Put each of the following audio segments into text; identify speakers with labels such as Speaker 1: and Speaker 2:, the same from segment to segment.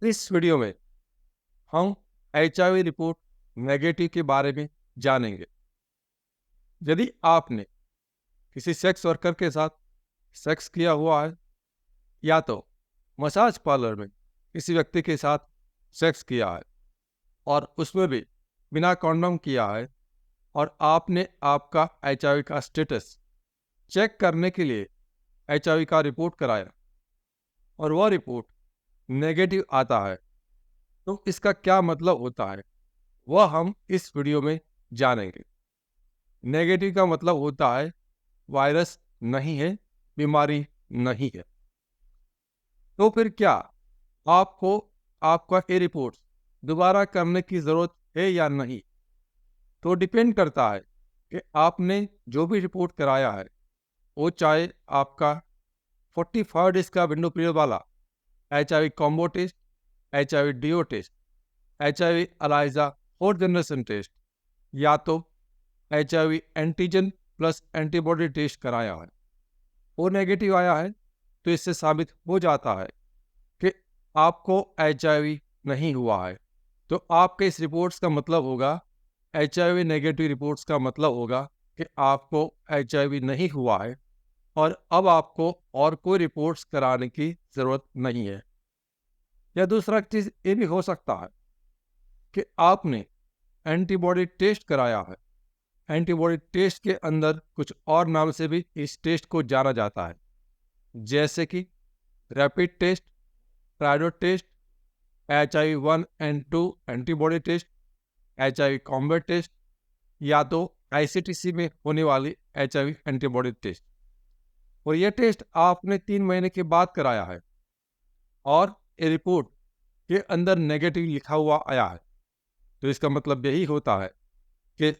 Speaker 1: इस वीडियो में हम एचआईवी रिपोर्ट नेगेटिव के बारे में जानेंगे। यदि आपने किसी सेक्स वर्कर के साथ सेक्स किया हुआ है या तो मसाज पार्लर में किसी व्यक्ति के साथ सेक्स किया है और उसमें भी बिना कॉन्डोम किया है और आपने आपका एचआईवी का स्टेटस चेक करने के लिए एचआईवी का रिपोर्ट कराया और वह रिपोर्ट नेगेटिव आता है, तो इसका क्या मतलब होता है वह हम इस वीडियो में जानेंगे। नेगेटिव का मतलब होता है वायरस नहीं है, बीमारी नहीं है। तो फिर क्या आपको आपका ये रिपोर्ट दोबारा करने की ज़रूरत है या नहीं? तो डिपेंड करता है कि आपने जो भी रिपोर्ट कराया है वो चाहे आपका 45 डेज का विंडो पीरियड वाला HIV combo test, HIV duo test, HIV ELISA 4th generation test या तो HIV antigen plus antibody test कराया है, वो नेगेटिव आया है, तो इससे साबित हो जाता है कि आपको एचआईवी नहीं हुआ है। तो आपके इस रिपोर्ट्स का मतलब होगा, एचआईवी नेगेटिव रिपोर्ट्स का मतलब होगा कि आपको एचआईवी नहीं हुआ है और अब आपको और कोई रिपोर्ट्स कराने की ज़रूरत नहीं है। या दूसरा चीज़ ये भी हो सकता है कि आपने एंटीबॉडी टेस्ट कराया है। एंटीबॉडी टेस्ट के अंदर कुछ और नाम से भी इस टेस्ट को जाना जाता है, जैसे कि रैपिड टेस्ट, प्राइडो test, HIV-1 and 2 antibody test, HIV combat test या तो ICTC में होने वाली HIV एंटीबॉडी टेस्ट। और यह टेस्ट आपने 3 महीने के बाद कराया है और ये रिपोर्ट के अंदर नेगेटिव लिखा हुआ आया है, तो इसका मतलब यही होता है कि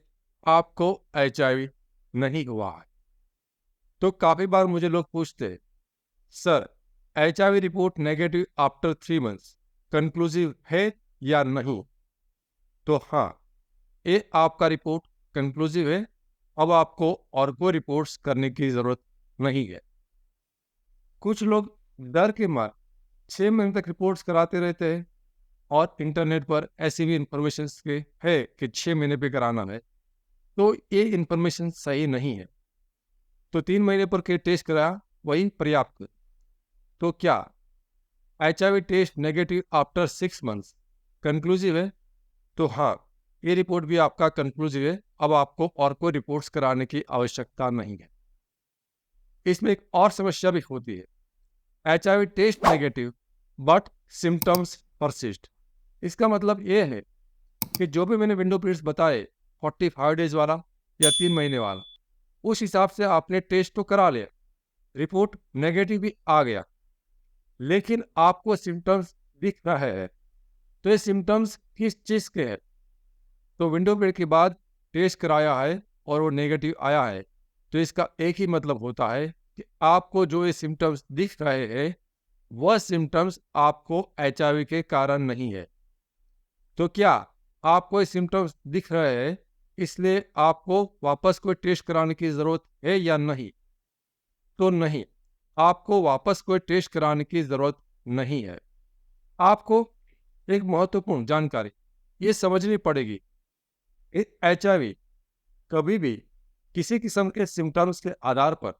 Speaker 1: आपको एचआईवी नहीं हुआ है। तो काफ़ी बार मुझे लोग पूछते हैं, sir HIV report negative after 3 months conclusive है या नहीं? तो हाँ, ये आपका रिपोर्ट कंक्लूसिव है। अब आपको और कोई रिपोर्ट्स करने की ज़रूरत नहीं है। कुछ लोग डर के मारे 6 महीने तक रिपोर्ट्स कराते रहते हैं और इंटरनेट पर ऐसी भी इंफॉर्मेशन है कि 6 महीने पे कराना है, तो ये इंफॉर्मेशन सही नहीं है। तो 3 महीने पर के टेस्ट कराया वही पर्याप्त है। तो क्या HIV test negative after 6 months conclusive है? तो हाँ, ये रिपोर्ट भी आपका कंक्लूसिव है। अब आपको और कोई रिपोर्ट्स कराने की आवश्यकता नहीं है। इसमें एक और समस्या भी होती है, HIV test negative but symptoms persist. इसका मतलब ये है कि जो भी मैंने विंडो पीरियड्स बताए, 45 डेज वाला या 3 महीने वाला, उस हिसाब से आपने टेस्ट तो करा लिया, रिपोर्ट नेगेटिव भी आ गया, लेकिन आपको सिम्टम्स दिख रहे हैं। तो ये सिम्टम्स किस चीज़ के हैं? तो विंडो पीरियड के बाद टेस्ट कराया है और वो नेगेटिव आया है, तो इसका एक ही मतलब होता है कि आपको जो ये सिम्टम्स दिख रहे हैं वह सिम्टम्स आपको एचआईवी के कारण नहीं है। तो क्या आपको ये सिम्टम्स दिख रहे हैं इसलिए आपको वापस कोई टेस्ट कराने की ज़रूरत है या नहीं? तो नहीं, आपको वापस कोई टेस्ट कराने की ज़रूरत नहीं है। आपको एक महत्वपूर्ण जानकारी ये समझनी पड़ेगी, एचआईवी कभी भी किसी किस्म के सिम्टम्स के आधार पर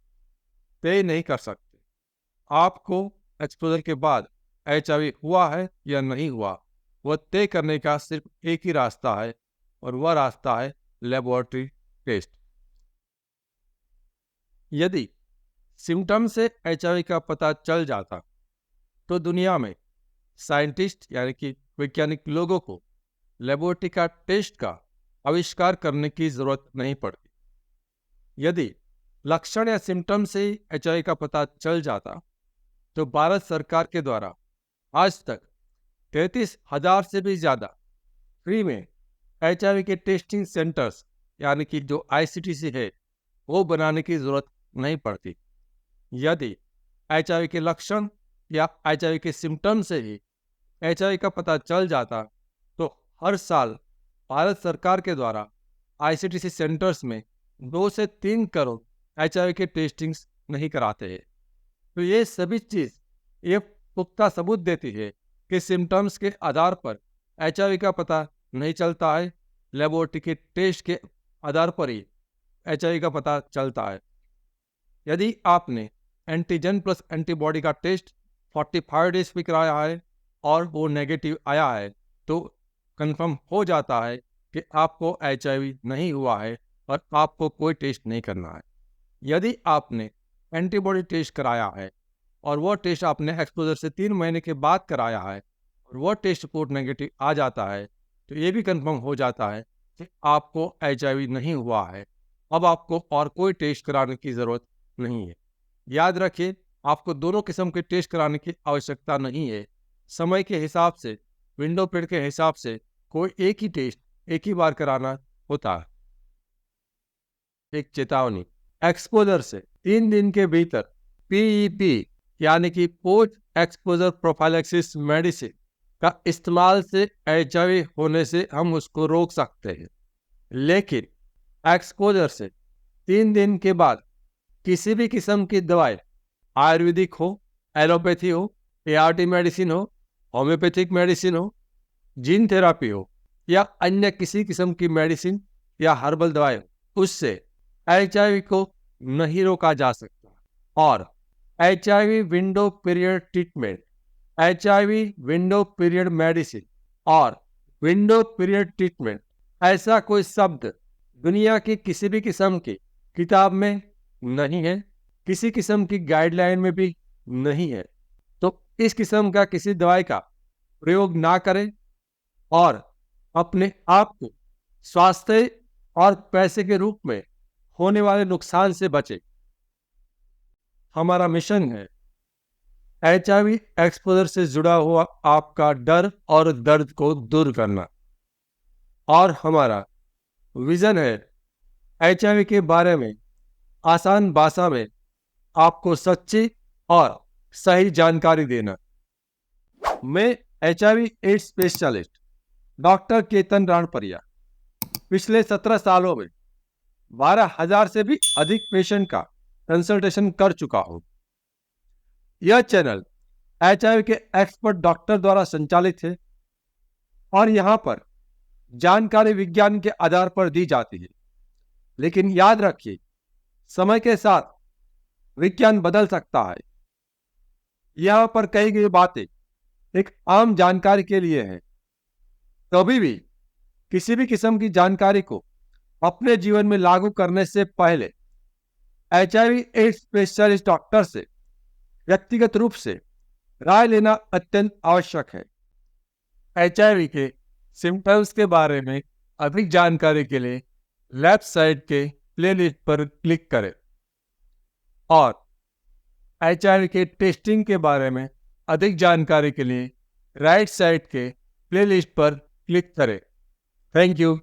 Speaker 1: तय नहीं कर सकते। आपको एक्सपोजर के बाद एचआईवी हुआ है या नहीं हुआ, वह तय करने का सिर्फ एक ही रास्ता है और वह रास्ता है लेबोरेटरी टेस्ट। यदि सिम्टम से एचआईवी का पता चल जाता तो दुनिया में साइंटिस्ट यानी कि वैज्ञानिक लोगों को लेबोरेटरी का टेस्ट का आविष्कार करने की ज़रूरत नहीं पड़ती। यदि लक्षण या सिम्टम से एचआईवी का पता चल जाता तो भारत सरकार के द्वारा आज तक 33,000 से भी ज़्यादा फ्री में एचआईवी के टेस्टिंग सेंटर्स यानी कि जो आईसीटीसी है वो बनाने की ज़रूरत नहीं पड़ती। यदि एचआईवी के लक्षण या एचआईवी के सिम्टम से ही एचआईवी का पता चल जाता तो हर साल भारत सरकार के द्वारा आईसीटीसी सेंटर्स में 2 से 3 करोड़ एचआईवी के टेस्टिंग्स नहीं कराते हैं। तो ये सभी चीज़ ये पुख्ता सबूत देती है के सिम्टम्स के आधार पर HIV का पता नहीं चलता है, लेबोरेटरी के टेस्ट के आधार पर ही HIV का पता चलता है। यदि आपने एंटीजन प्लस एंटीबॉडी का टेस्ट 45 डेज पे कराया है और वो नेगेटिव आया है, तो कंफर्म हो जाता है कि आपको HIV नहीं हुआ है और आपको कोई टेस्ट नहीं करना है। यदि आपने एंटीबॉडी टेस्ट कराया है और वो टेस्ट आपने एक्सपोजर से 3 महीने के बाद कराया है और वो टेस्ट रिपोर्ट नेगेटिव आ जाता है, तो ये भी कंफर्म हो जाता है कि आपको HIV नहीं हुआ है। अब आपको और कोई टेस्ट कराने की ज़रूरत नहीं है। याद रखिए, आपको दोनों किस्म के टेस्ट कराने की आवश्यकता नहीं है। समय के हिसाब से, विंडो पीरियड के हिसाब से कोई एक ही टेस्ट एक ही बार कराना होता है। एक चेतावनी, एक्सपोजर से 3 दिन के भीतर PEP यानी कि पोस्ट एक्सपोजर प्रोफाइलैक्सिस मेडिसिन का इस्तेमाल से HIV होने से हम उसको रोक सकते हैं। लेकिन एक्सपोजर से 3 दिन के बाद किसी भी किस्म की दवाई, आयुर्वेदिक हो, एलोपैथी हो, ART मेडिसिन हो, होम्योपैथिक मेडिसिन हो, जीन थेरापी हो या अन्य किसी किस्म की मेडिसिन या हर्बल दवाई हो, उससे HIV को नहीं रोका जा सकता। और HIV window period treatment, HIV window period medicine और विंडो पीरियड ट्रीटमेंट, ऐसा कोई शब्द दुनिया की किसी भी किस्म की किताब में नहीं है, किसी किस्म की गाइडलाइन में भी नहीं है। तो इस किस्म का किसी दवाई का प्रयोग ना करें और अपने आप को स्वास्थ्य और पैसे के रूप में होने वाले नुकसान से बचें। हमारा मिशन है HIV एक्सपोजर से जुड़ा हुआ आपका डर और दर्द को दूर करना, और हमारा विजन है HIV के बारे में आसान भाषा में आपको सच्ची और सही जानकारी देना। मैं HIV AIDS specialist doctor Ketan Ranpariya पिछले 17 सालों में 12,000 से भी अधिक पेशेंट का कंसल्टेशन कर चुका हूं। यह चैनल HIV के एक्सपर्ट डॉक्टर द्वारा संचालित है और यहां पर जानकारी विज्ञान के आधार पर दी जाती है। लेकिन याद रखिए, समय के साथ विज्ञान बदल सकता है। यहां पर कही गई बातें एक आम जानकारी के लिए है। कभी भी किसी भी किस्म की जानकारी को अपने जीवन में लागू करने से पहले HIV एड्स स्पेशलिस्ट डॉक्टर से व्यक्तिगत रूप से राय लेना अत्यंत आवश्यक है। HIV के सिम्टम्स के बारे में अधिक जानकारी के लिए लेफ्ट साइड के प्लेलिस्ट पर क्लिक करें और HIV के टेस्टिंग के बारे में अधिक जानकारी के लिए राइट साइड के प्लेलिस्ट पर क्लिक करें। Thank you.